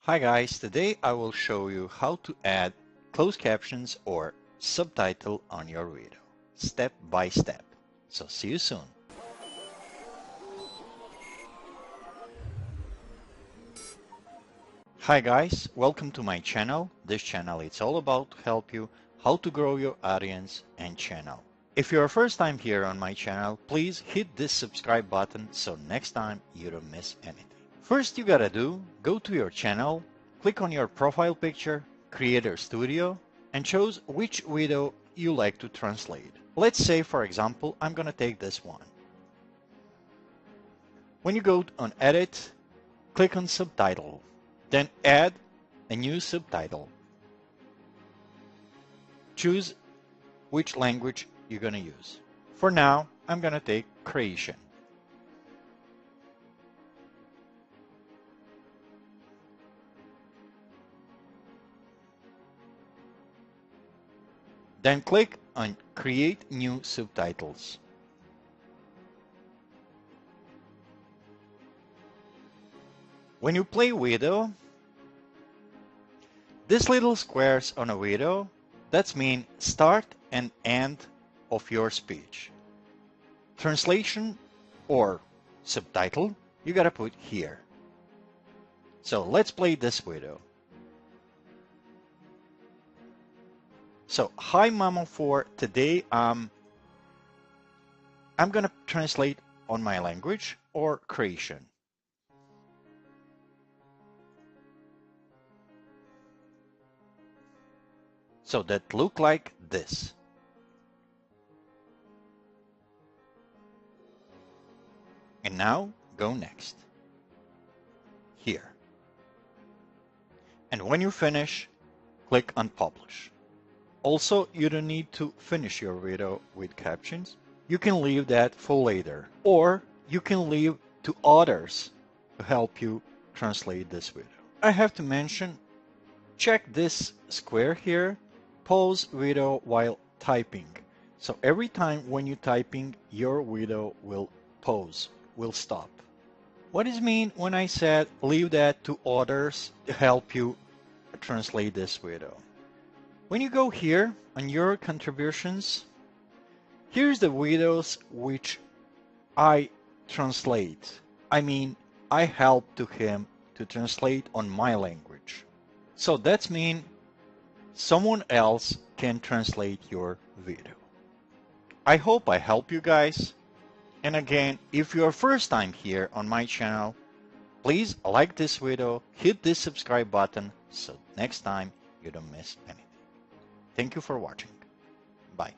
Hi guys, today I will show you how to add closed captions or subtitle on your video, step by step. So see you soon. Hi guys, welcome to my channel. This channel is all about to help you how to grow your audience and channel. If you're first time here on my channel, please hit this subscribe button so next time you don't miss anything. First you gotta do, go to your channel, click on your profile picture, Creator Studio, and choose which video you like to translate. Let's say, for example, I'm gonna take this one. When you go on Edit, click on Subtitle, then add a new subtitle. Choose which language you're gonna use. For now, I'm gonna take Croatian. Then click on Create New Subtitles. When you play video, these little squares on a video, that means start and end of your speech. Translation or subtitle, you gotta put here. So let's play this video. So, hi Mama, for today I'm gonna translate on my language or Croatian. So that look like this. And now go next. Here. And when you finish, click on Publish. Also, you don't need to finish your video with captions. You can leave that for later, or you can leave to others to help you translate this video. I have to mention, check this square here, pause video while typing. So every time when you're typing, your video will pause, will stop. What does it mean when I said leave that to others to help you translate this video? When you go here on your contributions, here's the videos which I translate. I mean, I help to him to translate on my language. So that means someone else can translate your video. I hope I help you guys. And again, if you're first time here on my channel, please like this video, hit this subscribe button so next time you don't miss anything. Thank you for watching. Bye.